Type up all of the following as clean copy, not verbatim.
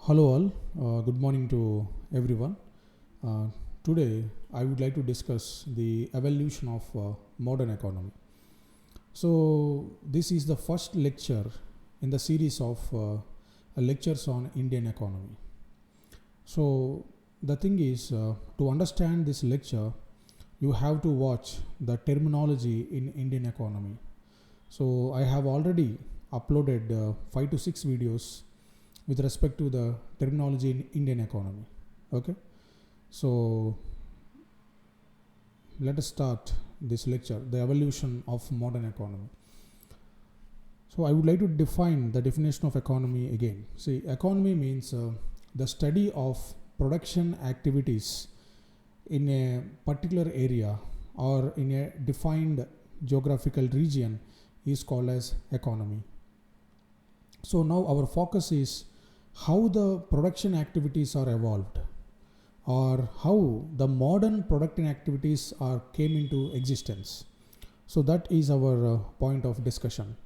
Hello all, good morning to everyone. Uh, Today I would like to discuss the evolution of modern economy. So this is the first lecture in the series of lectures on Indian economy. So the thing is, to understand this lecture you have to watch the terminology in Indian economy. So I have already uploaded 5 to 6 videos with respect to the terminology in Indian economy. Okay, so let us start this lecture, the evolution of modern economy. So I would like to define the definition of economy again. See, economy means the study of production activities in a particular area or in a defined geographical region is called as economy. So now our focus is how the production activities are evolved, or how the modern production activities are came into existence. So that is our point of discussion.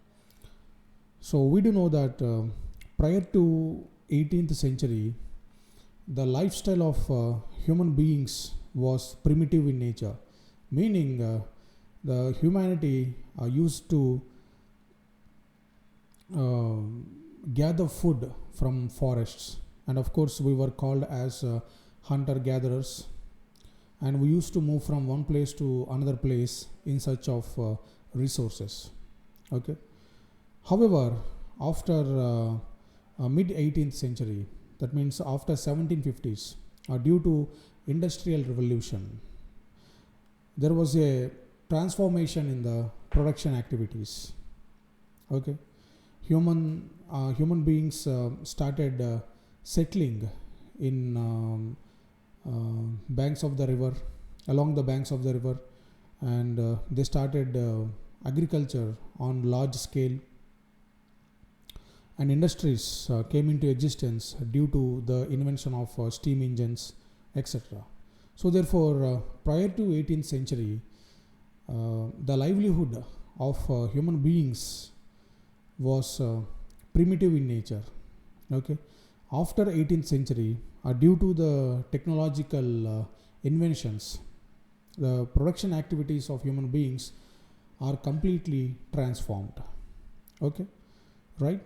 So we do know that prior to 18th century, the lifestyle of human beings was primitive in nature, meaning the humanity used to gather food from forests, and of course we were called as hunter gatherers, and we used to move from one place to another place in search of resources. Okay, however, after mid 18th century, that means after 1750s, due to industrial revolution, there was a transformation in the production activities. Okay, human beings started settling in banks of the river, along the banks of the river, and they started agriculture on large scale, and industries came into existence due to the invention of steam engines, etc. So therefore, prior to 18th century, the livelihood of human beings was primitive in nature. Okay, after 18th century, due to the technological inventions, the production activities of human beings are completely transformed. Okay, right?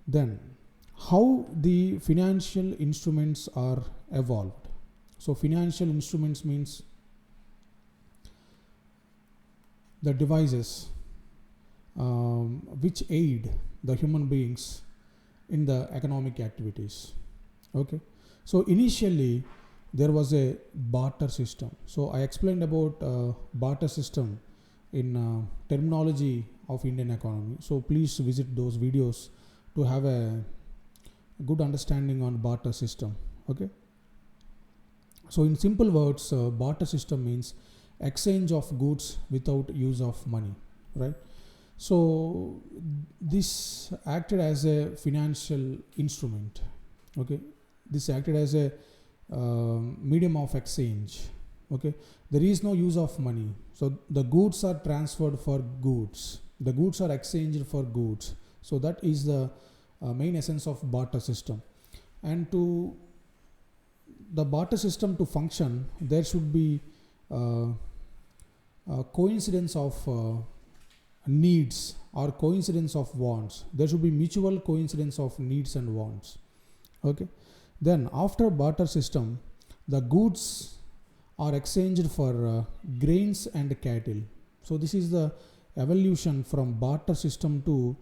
Then how the financial instruments are evolved. So financial instruments means the devices which aid the human beings in the economic activities. Okay, so initially there was a barter system. So I explained about barter system in terminology of Indian economy. So please visit those videos to have a good understanding on barter system. Okay, so in simple words, barter system means exchange of goods without use of money, right? So this acted as a financial instrument. Okay, this acted as a medium of exchange. Okay, there is no use of money, so the goods are transferred for goods, the goods are exchanged for goods. So that is the main essence of barter system. And to the barter system to function, there should be coincidence of needs or coincidence of wants. There should be mutual coincidence of needs and wants. Okay, then after barter system, the goods are exchanged for grains and cattle. So this is the evolution from barter system to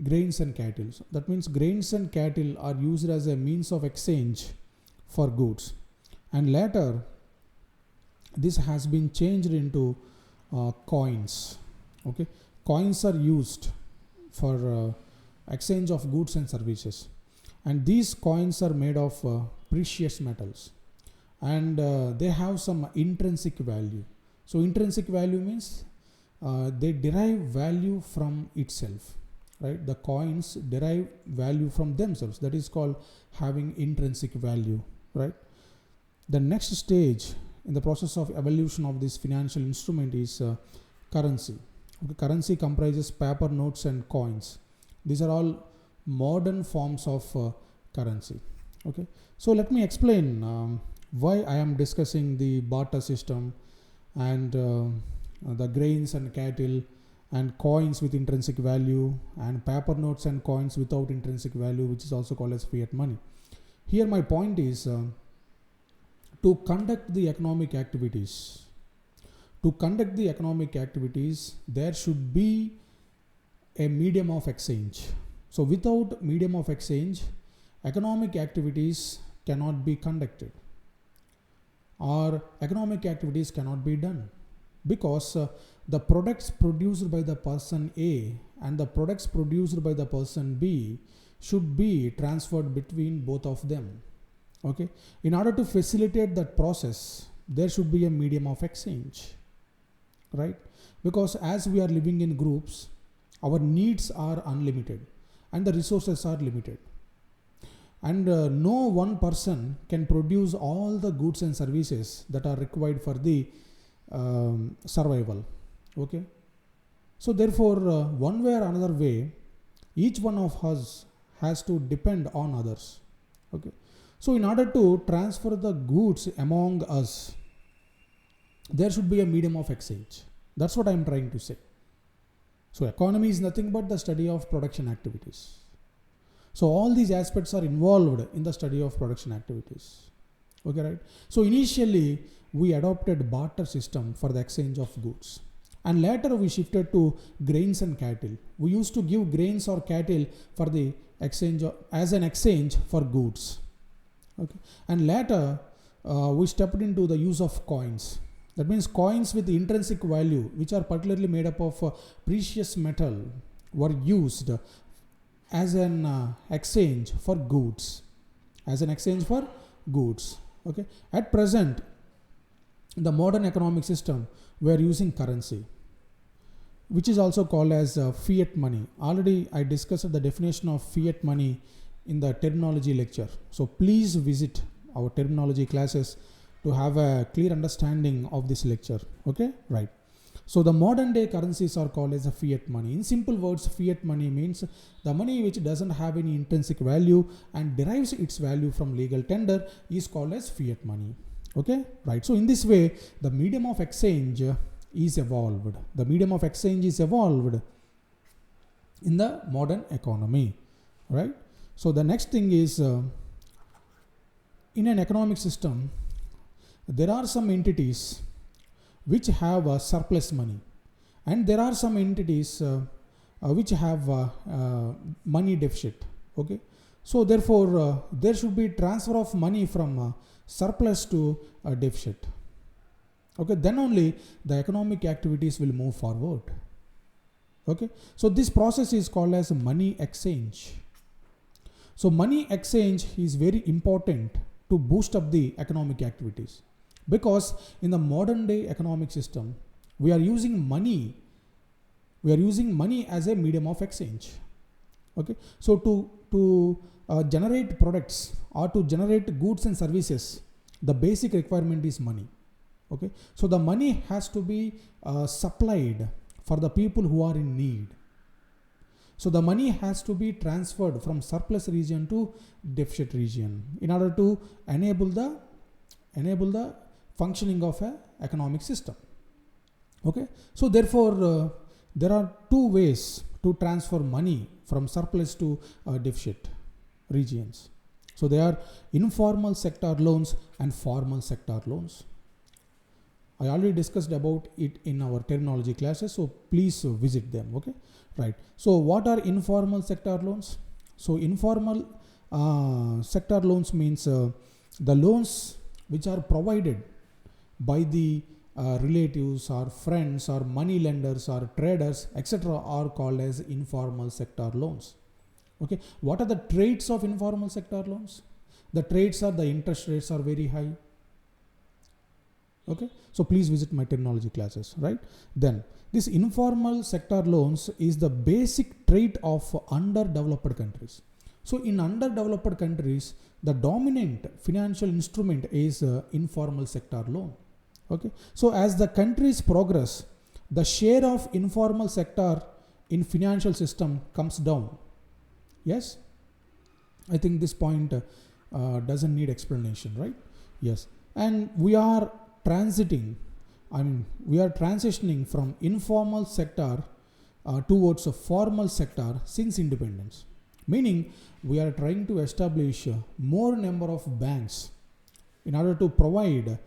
grains and cattle. So that means grains and cattle are used as a means of exchange for goods, and later this has been changed into coins. Okay, coins are used for exchange of goods and services, and these coins are made of precious metals, and they have some intrinsic value. So intrinsic value means they derive value from itself, right? The coins derive value from themselves. That is called having intrinsic value, right? The next stage in the process of evolution of this financial instrument is currency. Okay, currency comprises paper notes and coins. These are all modern forms of currency. Okay, so let me explain why I am discussing the barter system and the grains and cattle and coins with intrinsic value and paper notes and coins without intrinsic value, which is also called as fiat money. Here my point is to conduct the economic activities. To conduct the economic activities, there should be a medium of exchange. So without medium of exchange, economic activities cannot be conducted or economic activities cannot be done, because the products produced by the person A and the products produced by the person B should be transferred between both of them. Okay, in order to facilitate that process, there should be a medium of exchange, right? Because as we are living in groups, our needs are unlimited and the resources are limited, and no one person can produce all the goods and services that are required for the survival. Okay, so therefore one way or another way, each one of us has to depend on others. Okay, so in order to transfer the goods among us, there should be a medium of exchange. That's what I am trying to say. So economy is nothing but the study of production activities. So all these aspects are involved in the study of production activities. Okay, right? So initially we adopted barter system for the exchange of goods, and later we shifted to grains and cattle. We used to give grains or cattle for the exchange as an exchange for goods. Okay, and later we stepped into the use of coins. That means coins with intrinsic value, which are particularly made up of precious metal, were used as an exchange for goods. As an exchange for goods. Okay. At present, in the modern economic system, we are using currency, which is also called as fiat money. Already I discussed the definition of fiat money in the terminology lecture. So please visit our terminology classes to have a clear understanding of this lecture. Okay, right. So the modern day currencies are called as a fiat money. In simple words, fiat money means the money which doesn't have any intrinsic value and derives its value from legal tender is called as fiat money. Okay, right. So in this way, the medium of exchange is evolved. The medium of exchange is evolved in the modern economy, right? So the next thing is in an economic system, there are some entities which have surplus money, and there are some entities which have money deficit. Okay, so therefore there should be transfer of money from surplus to deficit. Okay, then only the economic activities will move forward. Okay, so this process is called as money exchange. So money exchange is very important to boost up the economic activities, because in the modern day economic system, we are using money as a medium of exchange. Okay, so to generate products or to generate goods and services, the basic requirement is money. Okay, so the money has to be supplied for the people who are in need. So the money has to be transferred from surplus region to deficit region in order to enable the functioning of an economic system. Okay, so therefore there are two ways to transfer money from surplus to deficit regions. So they are informal sector loans and formal sector loans. I already discussed about it in our terminology classes, so please visit them. Okay, right. So what are informal sector loans? So informal sector loans means the loans which are provided by the relatives or friends or money lenders or traders, etc., are called as informal sector loans. Okay, what are the traits of informal sector loans? The traits are the interest rates are very high. Okay, so please visit my terminology classes, right? Then this informal sector loans is the basic trait of underdeveloped countries. So in underdeveloped countries, the dominant financial instrument is informal sector loan. Okay, so as the countries progress, the share of informal sector in financial system comes down. Yes, I think this point doesn't need explanation, right? Yes. And we are transitioning from informal sector towards a formal sector since independence. Meaning, we are trying to establish more number of banks in order to provide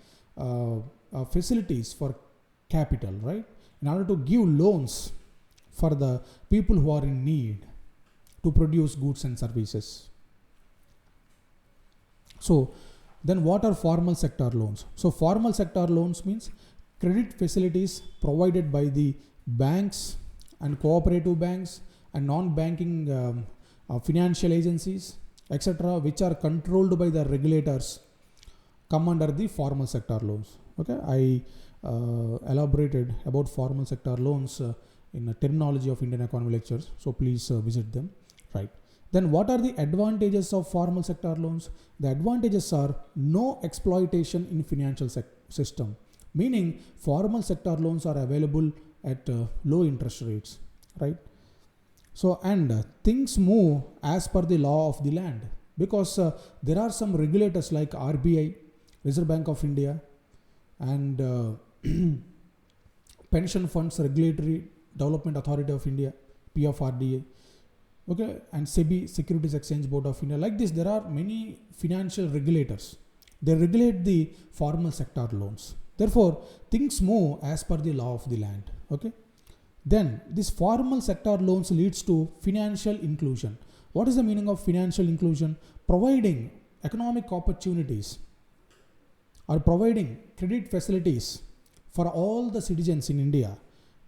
facilities for capital, right? In order to give loans for the people who are in need to produce goods and services. So then what are formal sector loans? So formal sector loans means credit facilities provided by the banks and cooperative banks and non-banking financial agencies, etc., which are controlled by the regulators, come under the formal sector loans. Okay, I elaborated about formal sector loans in the terminology of Indian economy lectures, so please visit them. Right. Then what are the advantages of formal sector loans? The advantages are no exploitation in financial system, meaning formal sector loans are available at low interest rates, right? So, and things move as per the law of the land, because there are some regulators like RBI, Reserve Bank of India, and Pension Funds Regulatory Development Authority of India, PFRDA, okay, and SEBI, Securities Exchange Board of India. Like this, there are many financial regulators. They regulate the formal sector loans. Therefore, things move as per the law of the land. Okay. Then this formal sector loans leads to financial inclusion. What is the meaning of financial inclusion? Providing economic opportunities or providing credit facilities for all the citizens in India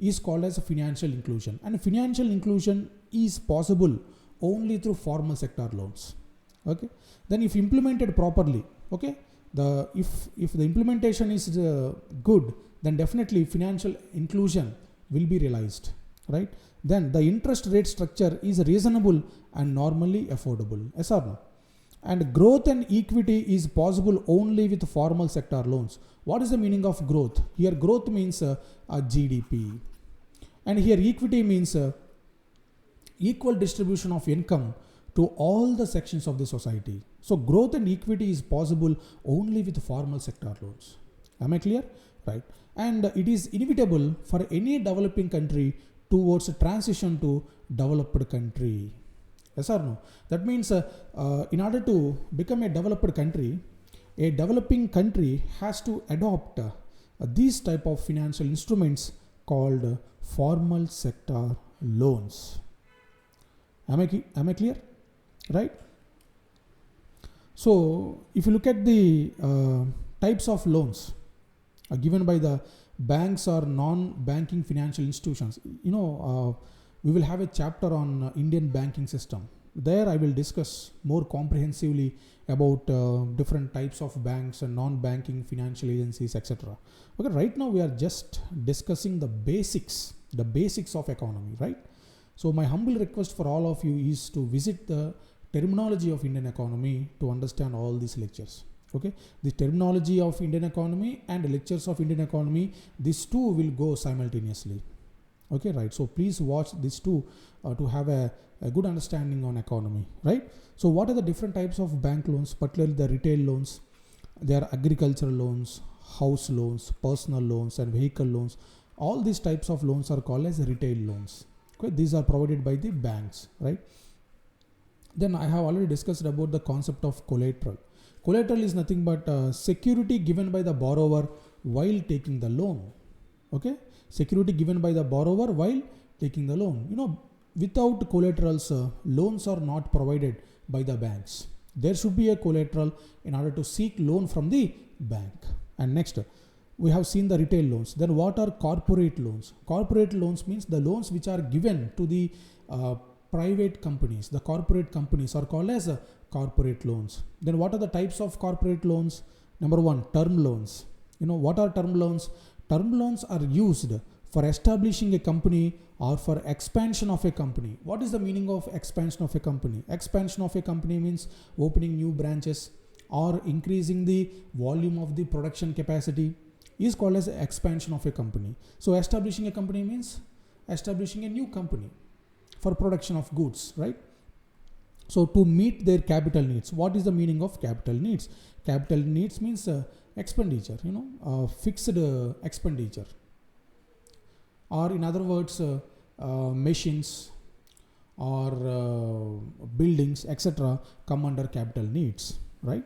is called as a financial inclusion. And financial inclusion is possible only through formal sector loans. Okay. Then if implemented properly, okay, if the implementation is good, then definitely financial inclusion will be realized, right? Then the interest rate structure is reasonable and normally affordable. Yes or no? And growth and equity is possible only with formal sector loans. What is the meaning of growth? Here growth means a GDP, and here equity means equal distribution of income to all the sections of the society. So growth and equity is possible only with formal sector loans. Am I clear? Right. And it is inevitable for any developing country towards a transition to developed country. Yes or no? That means in order to become a developed country, a developing country has to adopt these type of financial instruments called formal sector loans. Am I clear? Right? So if you look at the types of loans given by the banks or non-banking financial institutions, we will have a chapter on Indian banking system. There I will discuss more comprehensively about different types of banks and non-banking financial agencies, etc. Okay, right now we are just discussing the basics of economy, right? So my humble request for all of you is to visit the terminology of Indian economy to understand all these lectures. Okay, the terminology of Indian economy and lectures of Indian economy, these two will go simultaneously. Okay, right. So please watch these two to have a good understanding on economy, right? So what are the different types of bank loans, particularly the retail loans? There are agricultural loans, house loans, personal loans, and vehicle loans. All these types of loans are called as retail loans. Okay, these are provided by the banks, right? Then I have already discussed about the concept of collateral. Collateral is nothing but security given by the borrower while taking the loan. Okay, security given by the borrower while taking the loan. Without collaterals, loans are not provided by the banks. There should be a collateral in order to seek loan from the bank. And next, we have seen the retail loans. Then what are corporate loans? Corporate loans means the loans which are given to the private companies. The corporate companies are called as corporate loans. Then what are the types of corporate loans? Number one, term loans. What are term loans? Term loans are used for establishing a company or for expansion of a company. What is the meaning of expansion of a company? Expansion of a company means opening new branches or increasing the volume of the production capacity is called as expansion of a company. So establishing a company means establishing a new company for production of goods, right? So to meet their capital needs, what is the meaning of capital needs? Capital needs means expenditure, fixed expenditure, or in other words, machines or buildings, etc., come under capital needs, right?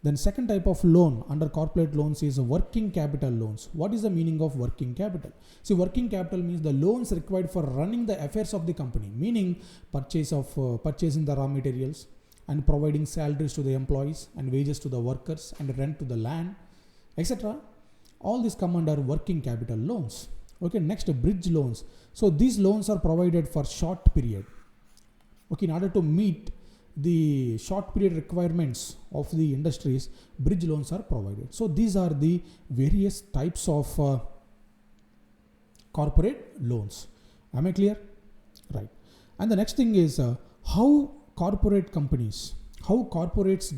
Then second type of loan under corporate loans is working capital loans. What is the meaning of working capital? See, working capital means the loans required for running the affairs of the company, meaning purchasing the raw materials and providing salaries to the employees and wages to the workers and rent to the land, etc. All this come under working capital loans. Okay, next, bridge loans. So these loans are provided for short period. Okay, in order to meet the short period requirements of the industries, bridge loans are provided. So these are the various types of corporate loans. Am I clear? Right. And the next thing is how corporates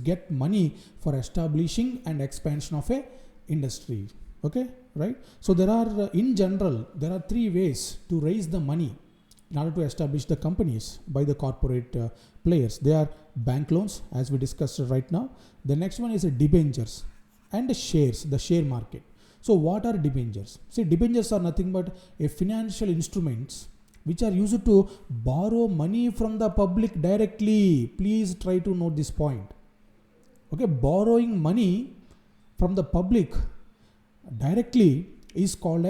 get money for establishing and expansion of a industry. Okay, right? So there are in general there are three ways to raise the money in order to establish the companies by the corporate players. They are bank loans, as we discussed right now. The next one is debentures and shares, the share market. So what are debentures? See, debentures are nothing but a financial instruments which are used to borrow money from the public directly. Please try to note this point. Okay, borrowing money from the public directly is called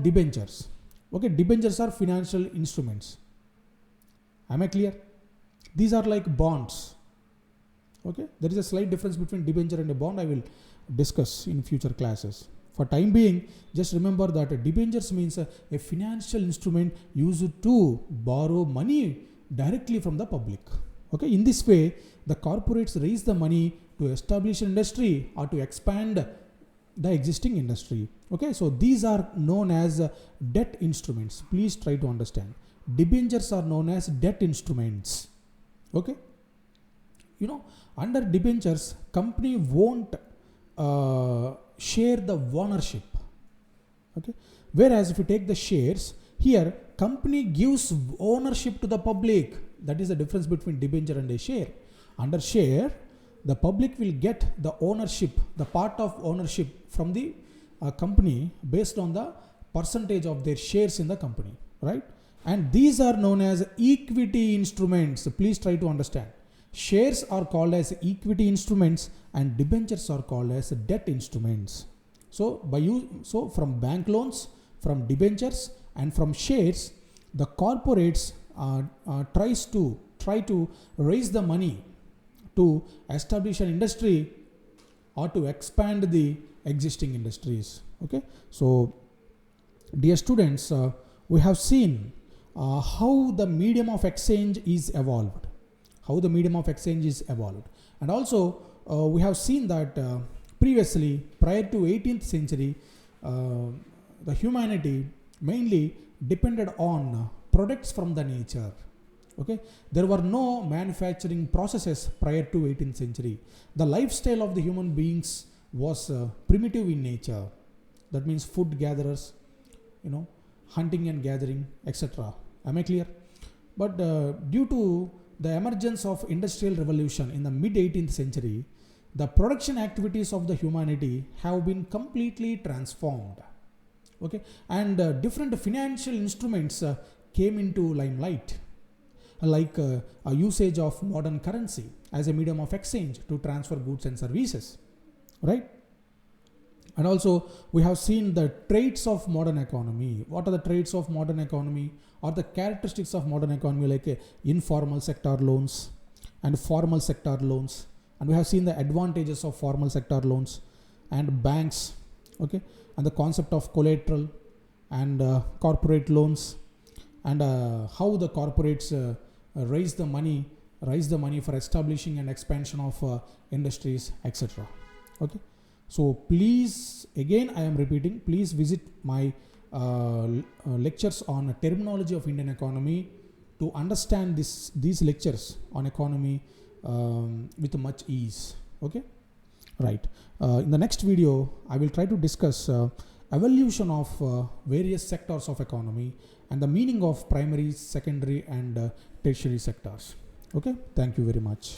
debentures. Okay, debentures are financial instruments. Am I clear? These are like bonds. Okay, there is a slight difference between debenture and a bond. I will discuss in future classes. For time being, just remember that debentures means a financial instrument used to borrow money directly from the public. Okay, in this way, the corporates raise the money to establish an industry or to expand the existing industry. Okay, so these are known as debt instruments. Please try to understand. Debentures are known as debt instruments. Okay, under debentures, company won't share the ownership. Okay, whereas if you take the shares, here company gives ownership to the public. That is the difference between debenture and a share. Under share, the public will get the ownership, the part of ownership from the company based on the percentage of their shares in the company, right? And these are known as equity instruments. Please try to understand. Shares are called as equity instruments and debentures are called as debt instruments. So from bank loans, from debentures and from shares, the corporates try to raise the money to establish an industry or to expand the existing industries. Okay, so dear students, we have seen how the medium of exchange is evolved. And also we have seen that previously, prior to 18th century, the humanity mainly depended on products from the nature. Okay, there were no manufacturing processes prior to 18th century. The lifestyle of the human beings was primitive in nature. That means food gatherers, hunting and gathering, etc. Am I clear? But due to the emergence of industrial revolution in the mid 18th century, the production activities of the humanity have been completely transformed. Okay, and different financial instruments came into limelight, like a usage of modern currency as a medium of exchange to transfer goods and services, right? And also we have seen the traits of modern economy. What are the traits of modern economy or the characteristics of modern economy, like informal sector loans and formal sector loans? And we have seen the advantages of formal sector loans and banks, okay, and the concept of collateral and corporate loans, and how the corporates raise the money for establishing and expansion of industries, etc. Okay, so please, again I am repeating, please visit my lectures on terminology of Indian economy to understand these lectures on economy with much ease. Okay, right. In the next video I will try to discuss evolution of various sectors of economy, and the meaning of primary, secondary, and tertiary sectors. Okay, thank you very much.